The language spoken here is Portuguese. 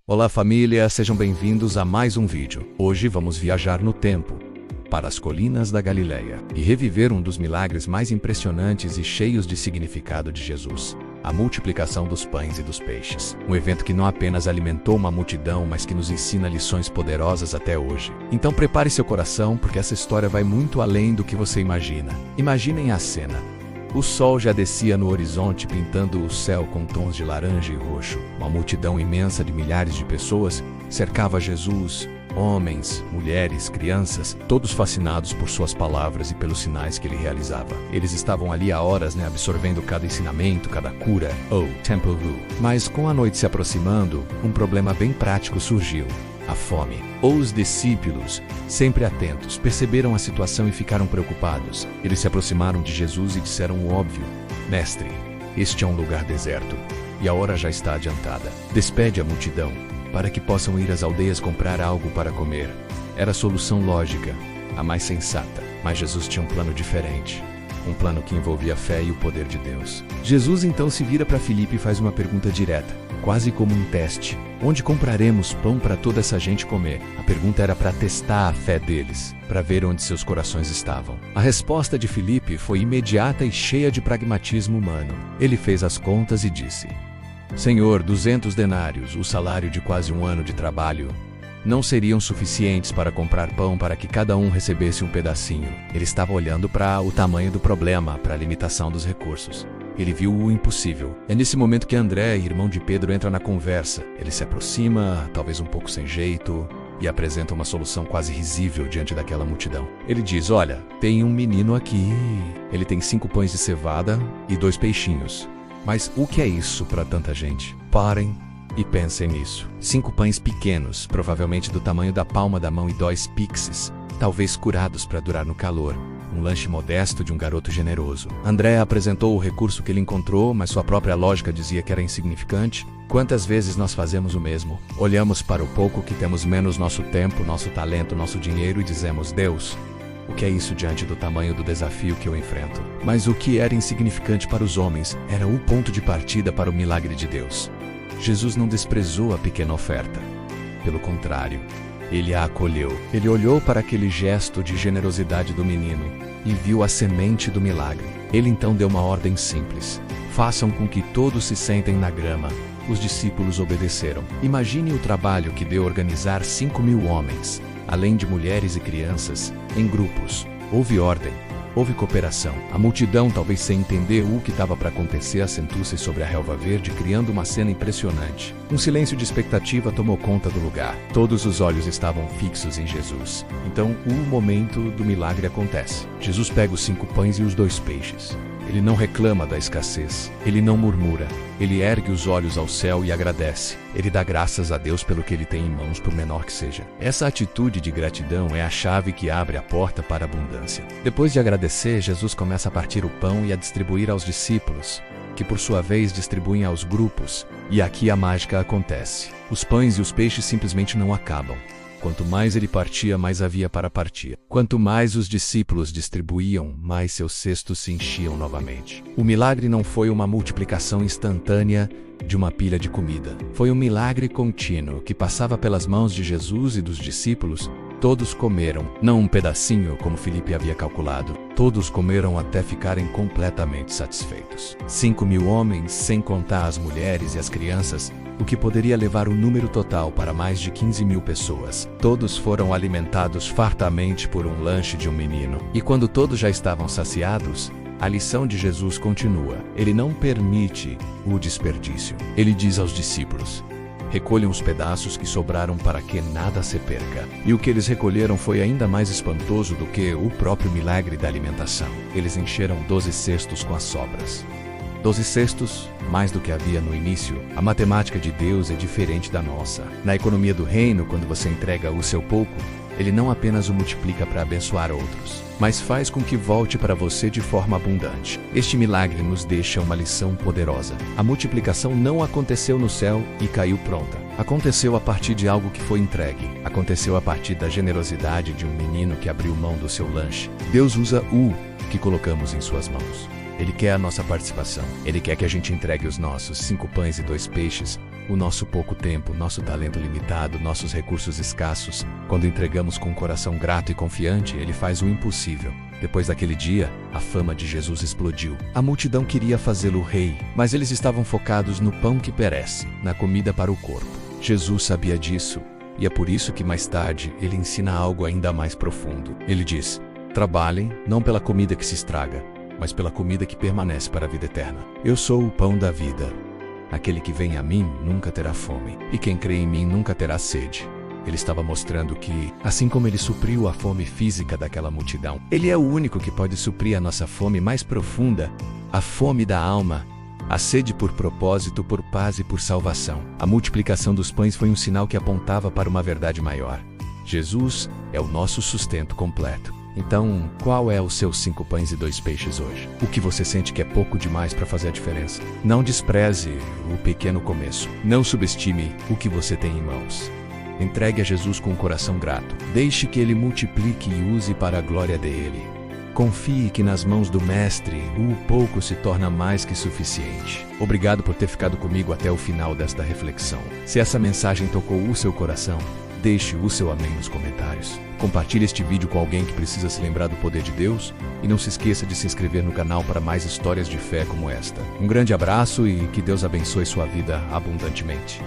Olá família, sejam bem-vindos a mais um vídeo. Hoje vamos viajar no tempo, para as colinas da Galileia, e reviver um dos milagres mais impressionantes e cheios de significado de Jesus, a multiplicação dos pães e dos peixes. Um evento que não apenas alimentou uma multidão, mas que nos ensina lições poderosas até hoje. Então prepare seu coração, porque essa história vai muito além do que você imagina. Imaginem a cena. O sol já descia no horizonte, pintando o céu com tons de laranja e roxo. Uma multidão imensa de milhares de pessoas cercava Jesus, homens, mulheres, crianças, todos fascinados por suas palavras e pelos sinais que ele realizava. Eles estavam ali há horas, absorvendo cada ensinamento, cada cura, ou temple rule. Mas com a noite se aproximando, um problema bem prático surgiu: a fome. Os discípulos, sempre atentos, perceberam a situação e ficaram preocupados. Eles se aproximaram de Jesus e disseram o óbvio: Mestre, este é um lugar deserto, e a hora já está adiantada. Despede a multidão, para que possam ir às aldeias comprar algo para comer. Era a solução lógica, a mais sensata. Mas Jesus tinha um plano diferente. Um plano que envolvia a fé e o poder de Deus. Jesus então se vira para Filipe e faz uma pergunta direta, quase como um teste. Onde compraremos pão para toda essa gente comer? A pergunta era para testar a fé deles, para ver onde seus corações estavam. A resposta de Filipe foi imediata e cheia de pragmatismo humano. Ele fez as contas e disse: Senhor, 200 denários, o salário de quase um ano de trabalho, não seriam suficientes para comprar pão para que cada um recebesse um pedacinho. Ele estava olhando para o tamanho do problema, para a limitação dos recursos. Ele viu o impossível. É nesse momento que André, irmão de Pedro, entra na conversa. Ele se aproxima, talvez um pouco sem jeito, e apresenta uma solução quase risível diante daquela multidão. Ele diz: olha, tem um menino aqui. Ele tem 5 pães de cevada e 2 peixinhos. Mas o que é isso para tanta gente? Parem e pensem nisso. 5 pães pequenos, provavelmente do tamanho da palma da mão, e 2 pixes, talvez curados para durar no calor. Um lanche modesto de um garoto generoso. André apresentou o recurso que ele encontrou, mas sua própria lógica dizia que era insignificante. Quantas vezes nós fazemos o mesmo? Olhamos para o pouco que temos, menos nosso tempo, nosso talento, nosso dinheiro, e dizemos: Deus, o que é isso diante do tamanho do desafio que eu enfrento? Mas o que era insignificante para os homens era o ponto de partida para o milagre de Deus. Jesus não desprezou a pequena oferta. Pelo contrário, ele a acolheu. Ele olhou para aquele gesto de generosidade do menino e viu a semente do milagre. Ele então deu uma ordem simples: façam com que todos se sentem na grama. Os discípulos obedeceram. Imagine o trabalho que deu organizar 5.000 homens, além de mulheres e crianças, em grupos. Houve ordem, houve cooperação. A multidão, talvez sem entender o que estava para acontecer, assentou-se sobre a relva verde, criando uma cena impressionante. Um silêncio de expectativa tomou conta do lugar. Todos os olhos estavam fixos em Jesus. Então, o momento do milagre acontece. Jesus pega os 5 pães e os 2 peixes. Ele não reclama da escassez. Ele não murmura. Ele ergue os olhos ao céu e agradece. Ele dá graças a Deus pelo que ele tem em mãos, por menor que seja. Essa atitude de gratidão é a chave que abre a porta para a abundância. Depois de agradecer, Jesus começa a partir o pão e a distribuir aos discípulos, que por sua vez distribuem aos grupos. E aqui a mágica acontece. Os pães e os peixes simplesmente não acabam. Quanto mais ele partia, mais havia para partir. Quanto mais os discípulos distribuíam, mais seus cestos se enchiam novamente. O milagre não foi uma multiplicação instantânea de uma pilha de comida. Foi um milagre contínuo que passava pelas mãos de Jesus e dos discípulos. Todos comeram, não um pedacinho como Filipe havia calculado. Todos comeram até ficarem completamente satisfeitos. 5.000 homens, sem contar as mulheres e as crianças, o que poderia levar o número total para mais de 15.000 pessoas. Todos foram alimentados fartamente por um lanche de um menino. E quando todos já estavam saciados, a lição de Jesus continua. Ele não permite o desperdício. Ele diz aos discípulos: recolham os pedaços que sobraram para que nada se perca. E o que eles recolheram foi ainda mais espantoso do que o próprio milagre da alimentação. Eles encheram 12 cestos com as sobras. 12 cestos, mais do que havia no início. A matemática de Deus é diferente da nossa. Na economia do reino, quando você entrega o seu pouco, ele não apenas o multiplica para abençoar outros, mas faz com que volte para você de forma abundante. Este milagre nos deixa uma lição poderosa. A multiplicação não aconteceu no céu e caiu pronta. Aconteceu a partir de algo que foi entregue. Aconteceu a partir da generosidade de um menino que abriu mão do seu lanche. Deus usa o que colocamos em suas mãos. Ele quer a nossa participação. Ele quer que a gente entregue os nossos 5 pães e 2 peixes, o nosso pouco tempo, nosso talento limitado, nossos recursos escassos. Quando entregamos com um coração grato e confiante, Ele faz o impossível. Depois daquele dia, a fama de Jesus explodiu. A multidão queria fazê-lo rei, mas eles estavam focados no pão que perece, na comida para o corpo. Jesus sabia disso, e é por isso que mais tarde ele ensina algo ainda mais profundo. Ele diz: trabalhem não pela comida que se estraga, mas pela comida que permanece para a vida eterna. Eu sou o pão da vida. Aquele que vem a mim nunca terá fome, e quem crê em mim nunca terá sede. Ele estava mostrando que, assim como ele supriu a fome física daquela multidão, ele é o único que pode suprir a nossa fome mais profunda, a fome da alma, a sede por propósito, por paz e por salvação. A multiplicação dos pães foi um sinal que apontava para uma verdade maior. Jesus é o nosso sustento completo. Então, qual é os seus 5 pães e 2 peixes hoje? O que você sente que é pouco demais para fazer a diferença? Não despreze o pequeno começo. Não subestime o que você tem em mãos. Entregue a Jesus com um coração grato. Deixe que Ele multiplique e use para a glória dele. Confie que nas mãos do Mestre, o pouco se torna mais que suficiente. Obrigado por ter ficado comigo até o final desta reflexão. Se essa mensagem tocou o seu coração, deixe o seu amém nos comentários. Compartilhe este vídeo com alguém que precisa se lembrar do poder de Deus e não se esqueça de se inscrever no canal para mais histórias de fé como esta. Um grande abraço e que Deus abençoe sua vida abundantemente.